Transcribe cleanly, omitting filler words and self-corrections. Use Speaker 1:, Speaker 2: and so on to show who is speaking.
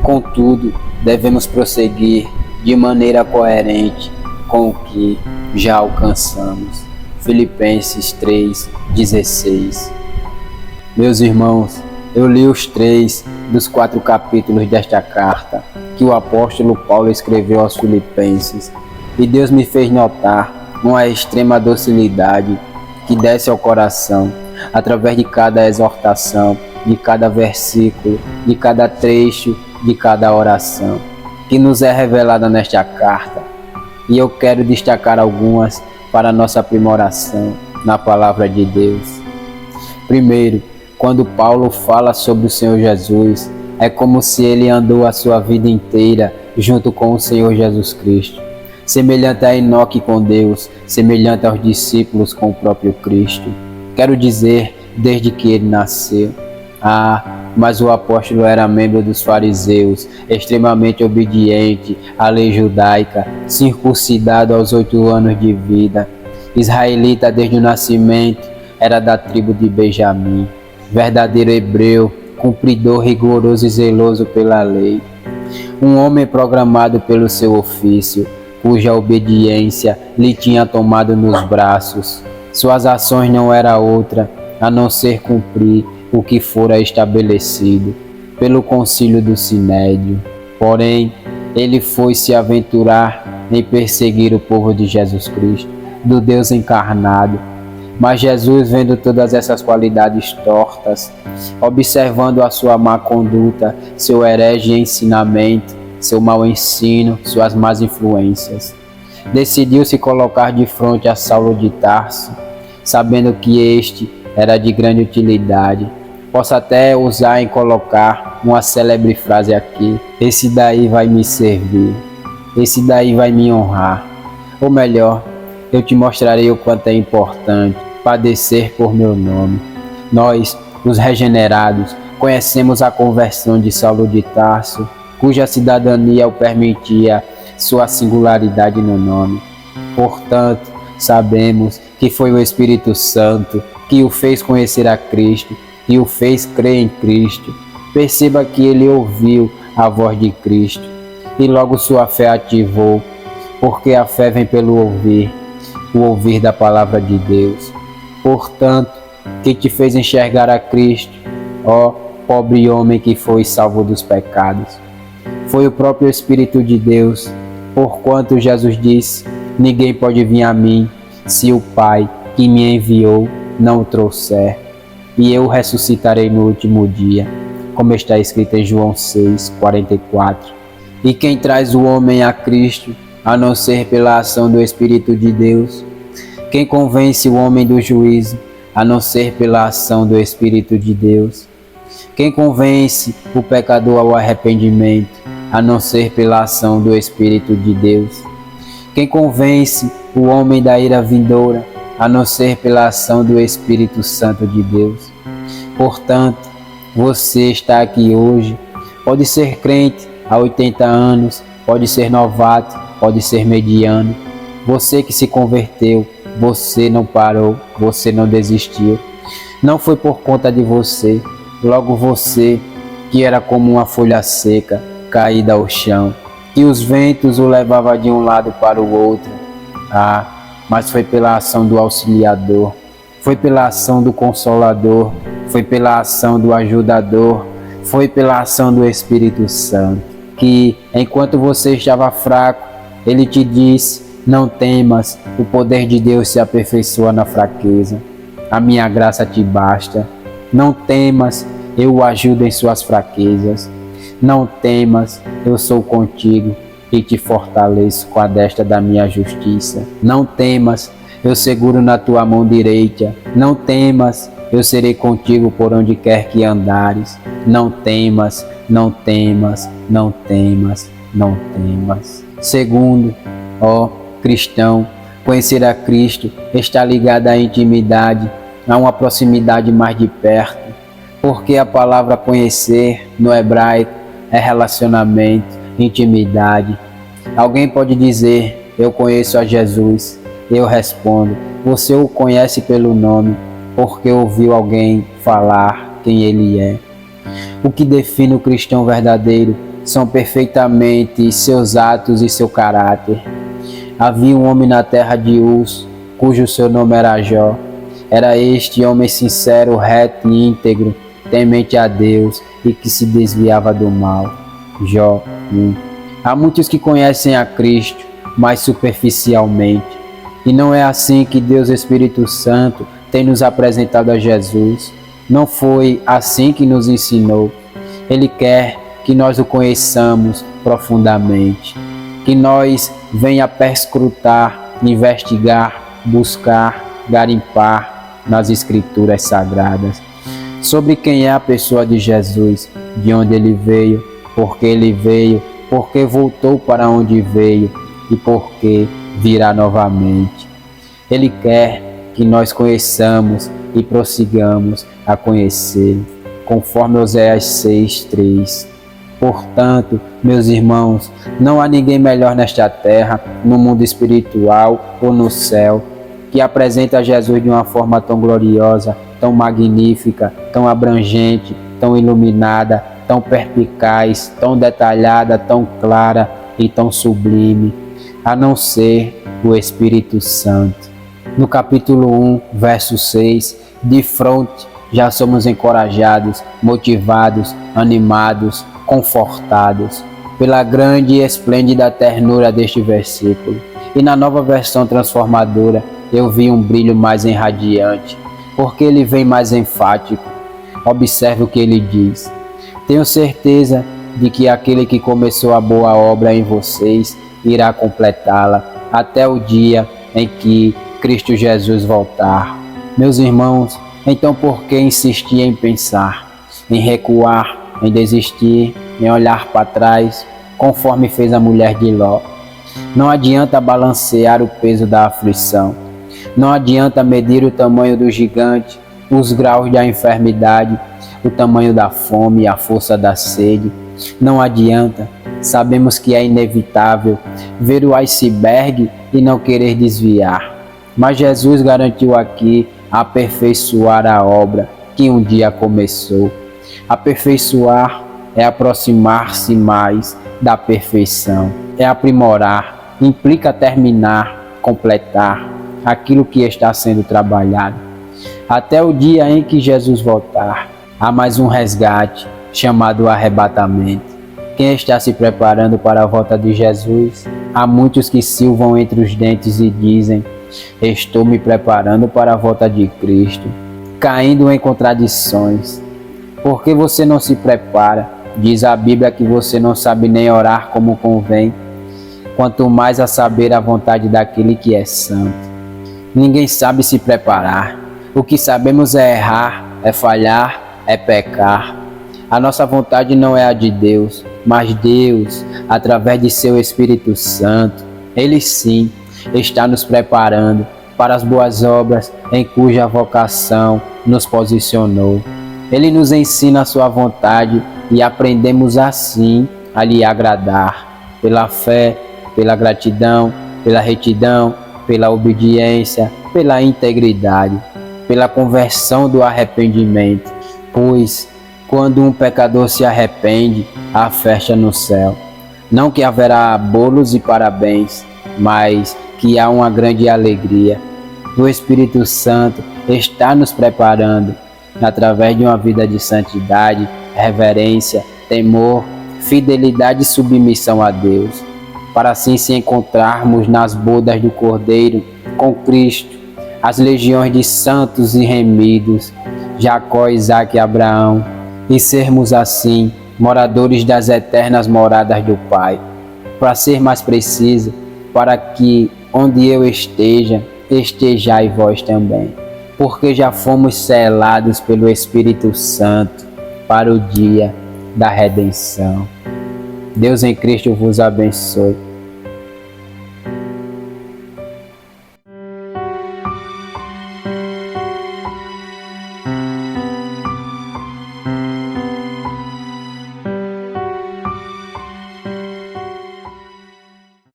Speaker 1: Contudo, devemos prosseguir de maneira coerente com o que já alcançamos. Filipenses 3:16. Meus irmãos, eu li os 3 dos 4 capítulos desta carta que o apóstolo Paulo escreveu aos Filipenses, e Deus me fez notar uma extrema docilidade que desce ao coração através de cada exortação, de cada versículo, de cada trecho, de cada oração que nos é revelada nesta carta. E eu quero destacar algumas para nossa aprimoração na palavra de Deus. Primeiro, quando Paulo fala sobre o Senhor Jesus, é como se ele andou a sua vida inteira junto com o Senhor Jesus Cristo, semelhante a Enoque com Deus, semelhante aos discípulos com o próprio Cristo. Quero dizer, desde que ele nasceu. Mas o apóstolo era membro dos fariseus, extremamente obediente à lei judaica, circuncidado aos 8 anos de vida, israelita desde o nascimento, era da tribo de Benjamim, verdadeiro hebreu, cumpridor rigoroso e zeloso pela lei, um homem programado pelo seu ofício, cuja obediência lhe tinha tomado nos braços. Suas ações não era outra a não ser cumprir o que fora estabelecido pelo concílio do Sinédrio. Porém, ele foi se aventurar em perseguir o povo de Jesus Cristo, do Deus encarnado. Mas Jesus, vendo todas essas qualidades tortas, observando a sua má conduta, seu herege ensinamento, seu mau ensino, suas más influências, decidiu se colocar de frente a Saulo de Tarso, sabendo que este era de grande utilidade. Posso até usar em colocar uma célebre frase aqui: esse daí vai me servir, esse daí vai me honrar. Ou melhor, eu te mostrarei o quanto é importante padecer por meu nome. Nós, os regenerados, conhecemos a conversão de Saulo de Tarso, cuja cidadania o permitia sua singularidade no nome. Portanto, sabemos que foi o Espírito Santo que o fez conhecer a Cristo e o fez crer em Cristo. Perceba que ele ouviu a voz de Cristo e logo sua fé ativou, porque a fé vem pelo ouvir, o ouvir da palavra de Deus. Portanto, que te fez enxergar a Cristo, ó pobre homem que foi salvo dos pecados? Foi o próprio Espírito de Deus, porquanto Jesus disse: ninguém pode vir a mim se o Pai que me enviou não o trouxer, e eu o ressuscitarei no último dia, como está escrito em João 6:44. E quem traz o homem a Cristo, a não ser pela ação do Espírito de Deus? Quem convence o homem do juízo, a não ser pela ação do Espírito de Deus? Quem convence o pecador ao arrependimento, a não ser pela ação do Espírito de Deus? Quem convence o homem da ira vindoura, a não ser pela ação do Espírito Santo de Deus? Portanto, você está aqui hoje, pode ser crente há 80 anos, pode ser novato, pode ser mediano. Você que se converteu, você não parou, você não desistiu. Não foi por conta de você, logo você, que era como uma folha seca, caída ao chão, e os ventos o levavam de um lado para o outro. Mas foi pela ação do auxiliador, foi pela ação do consolador, foi pela ação do ajudador, foi pela ação do Espírito Santo, que, enquanto você estava fraco, ele te disse: não temas, o poder de Deus se aperfeiçoa na fraqueza. A minha graça te basta. Não temas, eu o ajudo em suas fraquezas. Não temas, eu sou contigo e te fortaleço com a destra da minha justiça. Não temas, eu seguro na tua mão direita. Não temas, eu serei contigo por onde quer que andares. Não temas, não temas, não temas, não temas. Segundo, ó cristão, conhecer a Cristo está ligado à intimidade, a uma proximidade mais de perto, porque a palavra conhecer no hebraico é relacionamento, intimidade. Alguém pode dizer: eu conheço a Jesus. Eu respondo: você o conhece pelo nome, porque ouviu alguém falar quem ele é. O que define o cristão verdadeiro são perfeitamente seus atos e seu caráter. Havia um homem na terra de Uz, cujo seu nome era Jó. Era este homem sincero, reto e íntegro, temente a Deus e que se desviava do mal. Jó 1. Há muitos que conhecem a Cristo, mas superficialmente. E não é assim que Deus Espírito Santo tem nos apresentado a Jesus. Não foi assim que nos ensinou. Ele quer que nós o conheçamos profundamente, que nós venha perscrutar, investigar, buscar, garimpar nas Escrituras Sagradas sobre quem é a pessoa de Jesus, de onde ele veio, por que voltou para onde veio e por que virá novamente. Ele quer que nós conheçamos e prossigamos a conhecer, conforme Oséias 6:3. Portanto, meus irmãos, não há ninguém melhor nesta terra, no mundo espiritual ou no céu, que apresenta Jesus de uma forma tão gloriosa, tão magnífica, tão abrangente, tão iluminada, tão perspicaz, tão detalhada, tão clara e tão sublime, a não ser o Espírito Santo. No capítulo 1, verso 6, de fronte já somos encorajados, motivados, animados, confortados pela grande e esplêndida ternura deste versículo. E na nova versão transformadora eu vi um brilho mais irradiante, porque ele vem mais enfático. Observe o que ele diz: tenho certeza de que aquele que começou a boa obra em vocês irá completá-la até o dia em que Cristo Jesus voltar. Meus irmãos, então por que insistir em pensar, em recuar, em desistir, em olhar para trás, conforme fez a mulher de Ló? Não adianta balancear o peso da aflição. Não adianta medir o tamanho do gigante, os graus da enfermidade, o tamanho da fome e a força da sede. Não adianta. Sabemos que é inevitável ver o iceberg e não querer desviar. Mas Jesus garantiu aqui aperfeiçoar a obra que um dia começou. Aperfeiçoar é aproximar-se mais da perfeição, é aprimorar, implica terminar, completar aquilo que está sendo trabalhado. Até o dia em que Jesus voltar, há mais um resgate chamado arrebatamento. Quem está se preparando para a volta de Jesus? Há muitos que silvam entre os dentes e dizem: estou me preparando para a volta de Cristo, caindo em contradições. Por que você não se prepara? Diz a Bíblia que você não sabe nem orar como convém, quanto mais a saber a vontade daquele que é santo. Ninguém sabe se preparar. O que sabemos é errar, é falhar, é pecar. A nossa vontade não é a de Deus, mas Deus, através de seu Espírito Santo, Ele sim está nos preparando para as boas obras em cuja vocação nos posicionou. Ele nos ensina a sua vontade e aprendemos assim a lhe agradar, pela fé, pela gratidão, pela retidão, pela obediência, pela integridade, pela conversão do arrependimento. Pois, quando um pecador se arrepende, há festa no céu. Não que haverá bolos e parabéns, mas que há uma grande alegria. O Espírito Santo está nos preparando através de uma vida de santidade, reverência, temor, fidelidade e submissão a Deus, para assim se encontrarmos nas bodas do Cordeiro com Cristo, as legiões de santos e remidos, Jacó, Isaque e Abraão, e sermos assim moradores das eternas moradas do Pai. Para ser mais preciso, para que onde eu esteja, estejai vós também, porque já fomos selados pelo Espírito Santo para o dia da redenção. Deus em Cristo vos abençoe.